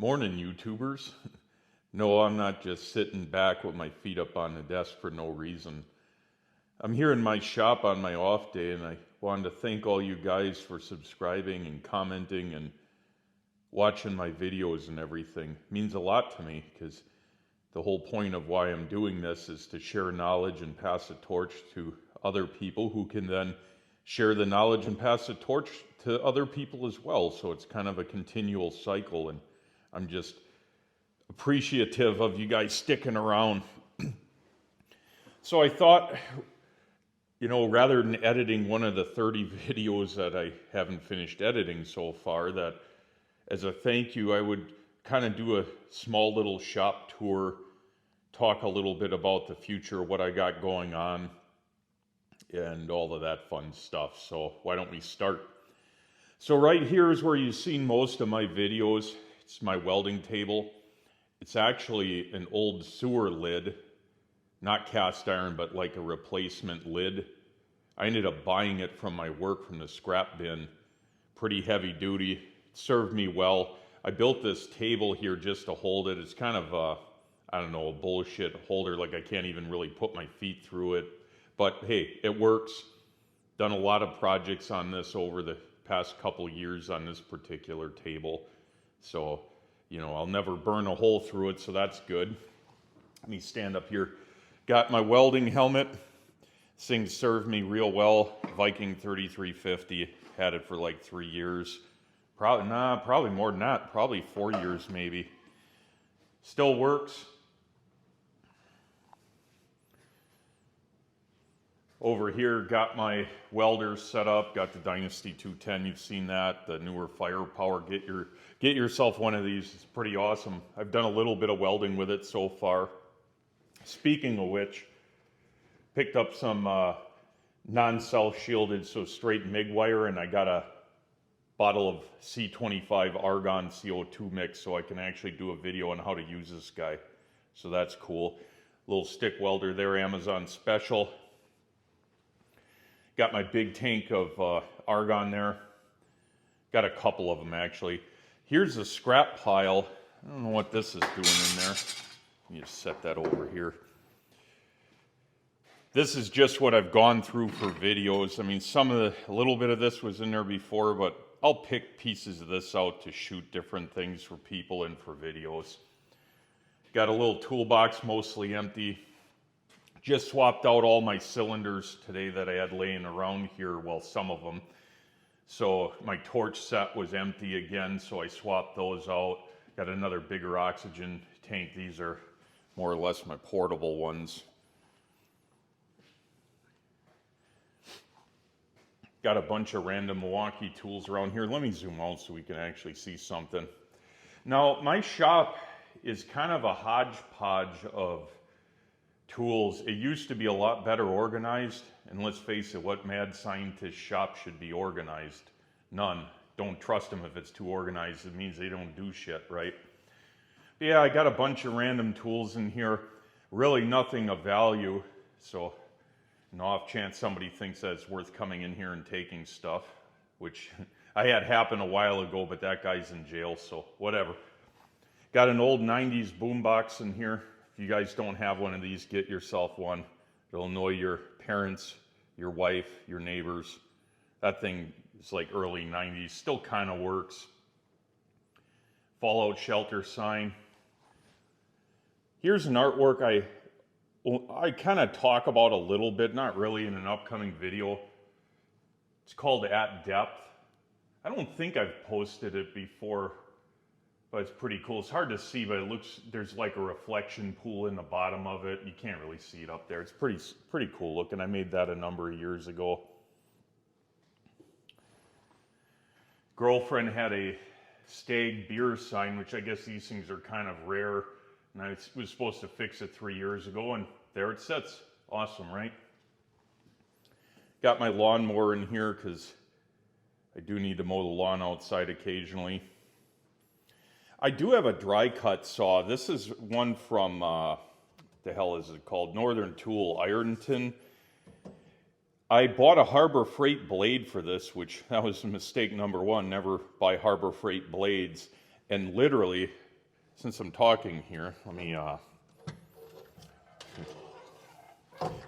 Morning, YouTubers. No, I'm not just sitting back with my feet up on the desk for no reason. I'm here in my shop on my off day, and I wanted to thank all you guys for subscribing and commenting and watching my videos and everything. It means a lot to me because the whole point of why I'm doing this is to share knowledge and pass the torch to other people who can then share the knowledge and pass the torch to other people as well. So it's kind of a continual cycle, and I'm just appreciative of you guys sticking around. So I thought, rather than editing one of the 30 videos that I haven't finished editing so far, that as a thank you, I would kind of do a small little shop tour, talk a little bit about the future, what I got going on, and all of that fun stuff. So why don't we start? So right here is where you've seen most of my videos. It's my welding table. It's actually an old sewer lid, not cast iron, but like a replacement lid. I ended up buying it from my work from the scrap bin. Pretty heavy duty, it served me well. I built this table here just to hold it. It's kind of a bullshit holder, like I can't even really put my feet through it. But hey, it works. Done a lot of projects on this over the past couple years on this particular table. So, I'll never burn a hole through it, so that's good. Let me stand up here. Got my welding helmet. This thing served me real well. Viking 3350. Had it for like 3 years. Probably more than that. Probably 4 years maybe. Still works. Over here, got my welders set up, got the Dynasty 210, you've seen that, the newer Firepower. Get yourself one of these, it's pretty awesome. I've done a little bit of welding with it so far. Speaking of which, picked up some non-self shielded, so straight MIG wire, and I got a bottle of C25 Argon CO2 mix, so I can actually do a video on how to use this guy. So that's cool. Little stick welder there, Amazon special. Got my big tank of argon there. Got a couple of them actually. Here's a scrap pile. I don't know what this is doing in there. Let me just set that over here. This is just what I've gone through for videos. I mean, a little bit of this was in there before, but I'll pick pieces of this out to shoot different things for people and for videos. Got a little toolbox, mostly empty. Just swapped out all my cylinders today that I had laying around here, well, some of them. So my torch set was empty again, so I swapped those out. Got another bigger oxygen tank. These are more or less my portable ones. Got a bunch of random Milwaukee tools around here. Let me zoom out so we can actually see something. Now, my shop is kind of a hodgepodge of tools. It used to be a lot better organized, and let's face it, what mad scientist shop should be organized? None. Don't trust them if it's too organized. It means they don't do shit, right? But yeah, I got a bunch of random tools in here. Really nothing of value, so off chance somebody thinks that it's worth coming in here and taking stuff, which I had happen a while ago, but that guy's in jail, so whatever. Got an old 90s boombox in here. If you guys don't have one of these, get yourself one. It'll annoy your parents, your wife, your neighbors. That thing is like early 90s, still kind of works. Fallout shelter sign. Here's an artwork I kind of talk about a little bit, not really in an upcoming video. It's called At Depth. I don't think I've posted it before, but it's pretty cool. It's hard to see, but there's like a reflection pool in the bottom of it. You can't really see it up there. It's pretty cool looking. I made that a number of years ago. Girlfriend had a Stag beer sign, which I guess these things are kind of rare. And I was supposed to fix it 3 years ago, and there it sits. Awesome, right? Got my lawnmower in here because I do need to mow the lawn outside occasionally. I do have a dry cut saw. This is one from, the hell is it called? Northern Tool, Ironton. I bought a Harbor Freight blade for this, which that was mistake number one, never buy Harbor Freight blades. And literally, since I'm talking here, let me,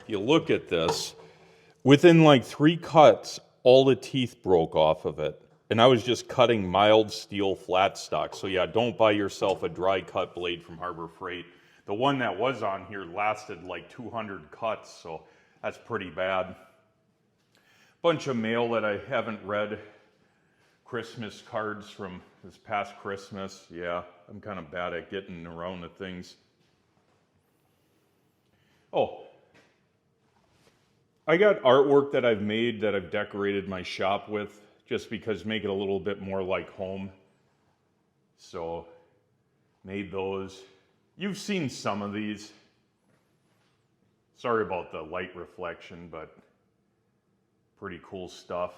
you look at this, within like 3 cuts, all the teeth broke off of it. And I was just cutting mild steel flat stock. So yeah, don't buy yourself a dry cut blade from Harbor Freight. The one that was on here lasted like 200 cuts, so that's pretty bad. Bunch of mail that I haven't read. Christmas cards from this past Christmas. Yeah, I'm kind of bad at getting around to things. Oh, I got artwork that I've made that I've decorated my shop with, just because make it a little bit more like home. So, made those. You've seen some of these. Sorry about the light reflection, but pretty cool stuff.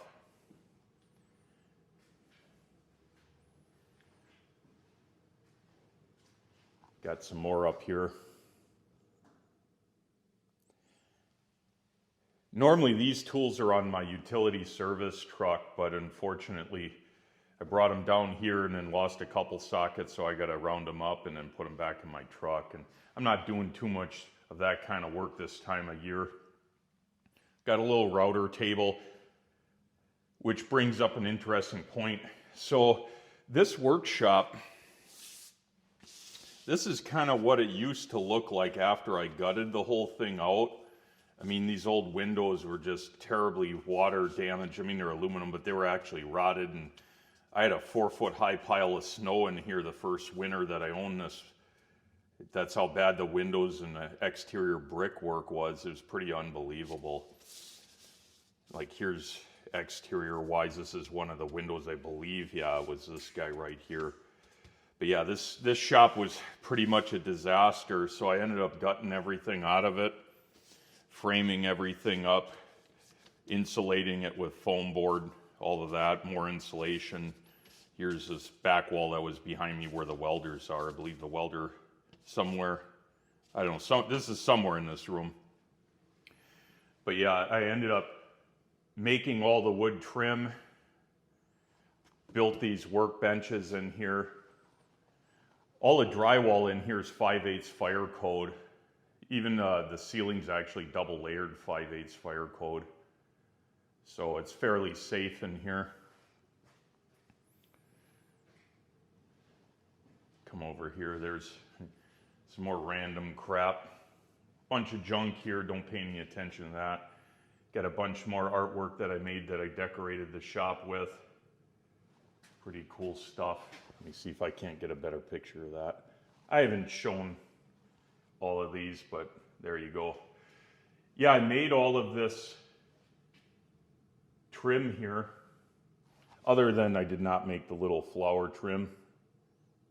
Got some more up here. Normally these tools are on my utility service truck, but unfortunately I brought them down here and then lost a couple sockets, so I got to round them up and then put them back in my truck. And I'm not doing too much of that kind of work this time of year. Got a little router table, which brings up an interesting point. So this workshop, this is kind of what it used to look like after I gutted the whole thing out. I mean, these old windows were just terribly water damaged. I mean, they're aluminum, but they were actually rotted. And I had a 4-foot high pile of snow in here the first winter that I owned this. That's how bad the windows and the exterior brickwork was. It was pretty unbelievable. Like, here's exterior wise. This is one of the windows, I believe. Yeah, it was this guy right here. But yeah, this shop was pretty much a disaster. So I ended up gutting everything out of it, framing everything up, insulating it with foam board, all of that, more insulation. Here's this back wall that was behind me where the welders are. I believe the welder somewhere, I don't know, this is somewhere in this room. But yeah, I ended up making all the wood trim, built these workbenches in here. All the drywall in here is 5/8 fire code. Even the ceiling's actually double layered 5/8 fire code. So it's fairly safe in here. Come over here, there's some more random crap. Bunch of junk here, don't pay any attention to that. Got a bunch more artwork that I made that I decorated the shop with. Pretty cool stuff. Let me see if I can't get a better picture of that. I haven't shown all of these, but there you go. Yeah, I made all of this trim here, other than I did not make the little flower trim,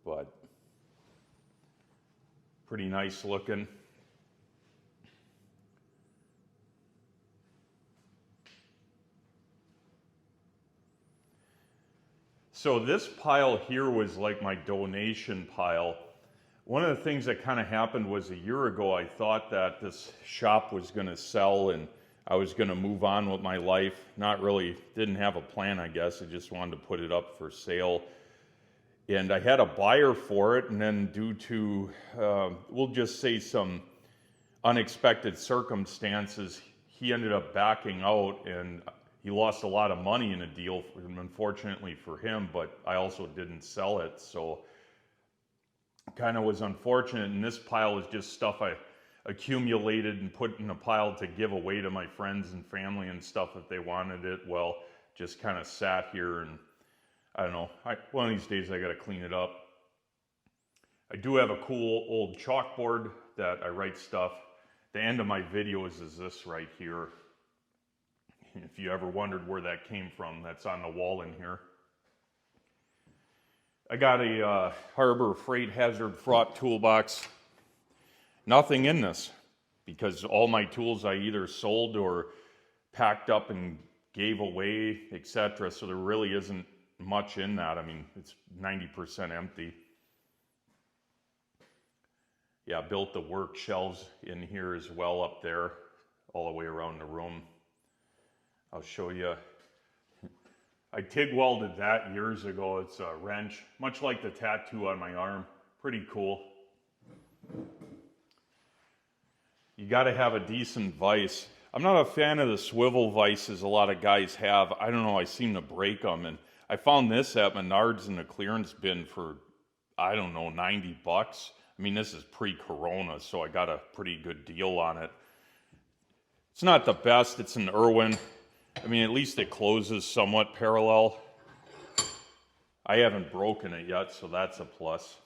but pretty nice looking. So this pile here was like my donation pile. One of the things that kind of happened was a year ago, I thought that this shop was going to sell and I was going to move on with my life. Not really, didn't have a plan, I guess. I just wanted to put it up for sale. And I had a buyer for it, and then due to, we'll just say some unexpected circumstances, he ended up backing out and he lost a lot of money in a deal, unfortunately for him, but I also didn't sell it. So kind of was unfortunate, and this pile is just stuff I accumulated and put in a pile to give away to my friends and family and stuff if they wanted it. Well, just kind of sat here, and I don't know, one of these days I got to clean it up. I do have a cool old chalkboard that I write stuff. The end of my videos is this right here. If you ever wondered where that came from, that's on the wall in here. I got a Harbor Freight Hazard Fraught toolbox. Nothing in this, because all my tools I either sold or packed up and gave away, etc. So there really isn't much in that. I mean, it's 90% empty. Yeah, built the work shelves in here as well up there, all the way around the room. I'll show you. I TIG welded that years ago. It's a wrench, much like the tattoo on my arm. Pretty cool. You got to have a decent vise. I'm not a fan of the swivel vices a lot of guys have. I don't know, I seem to break them. And I found this at Menards in the clearance bin for, I don't know, 90 bucks. I mean, this is pre-Corona, so I got a pretty good deal on it. It's not the best, it's an Irwin. I mean, at least it closes somewhat parallel. I haven't broken it yet, so that's a plus.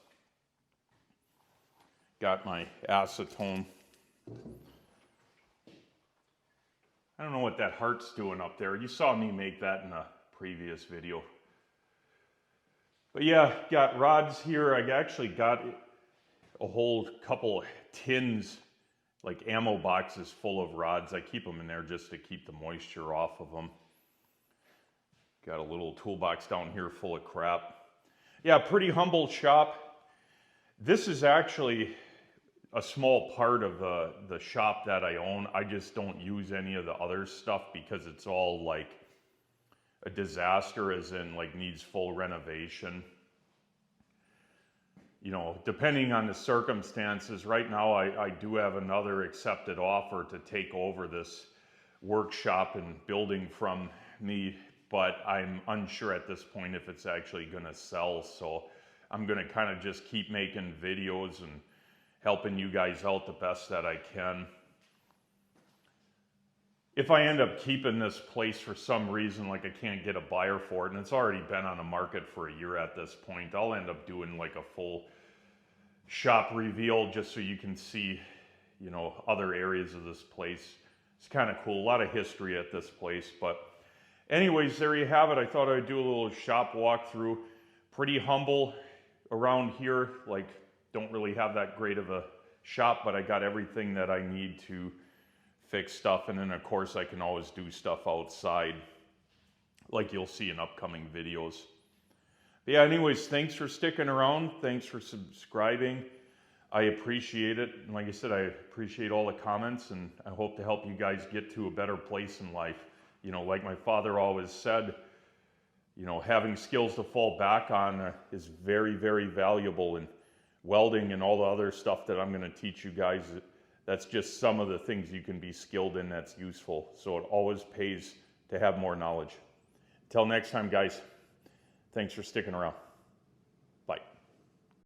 Got my acetone. I don't know what that heart's doing up there. You saw me make that in a previous video. But yeah, got rods here. I actually got a whole couple tins, like ammo boxes full of rods. I keep them in there just to keep the moisture off of them. Got a little toolbox down here full of crap. Yeah, pretty humble shop. This is actually a small part of the shop that I own. I just don't use any of the other stuff because it's all like a disaster, as in like needs full renovation. You know, depending on the circumstances, right now I do have another accepted offer to take over this workshop and building from me, but I'm unsure at this point if it's actually gonna sell. So I'm gonna kind of just keep making videos and helping you guys out the best that I can. If I end up keeping this place for some reason, like I can't get a buyer for it, and it's already been on the market for a year at this point, I'll end up doing like a full shop reveal just so you can see, you know, other areas of this place. It's kind of cool, a lot of history at this place. But anyways, there you have it. I thought I'd do a little shop walkthrough. Pretty humble around here, like don't really have that great of a shop, but I got everything that I need to fix stuff. And then of course I can always do stuff outside, like you'll see in upcoming videos. But yeah, anyways, thanks for sticking around. Thanks for subscribing. I appreciate it. And like I said, I appreciate all the comments, and I hope to help you guys get to a better place in life. You know, like my father always said, you know, having skills to fall back on is very, very valuable. And welding and all the other stuff that I'm going to teach you guys, that's just some of the things you can be skilled in that's useful. So it always pays to have more knowledge. Until next time, guys, thanks for sticking around.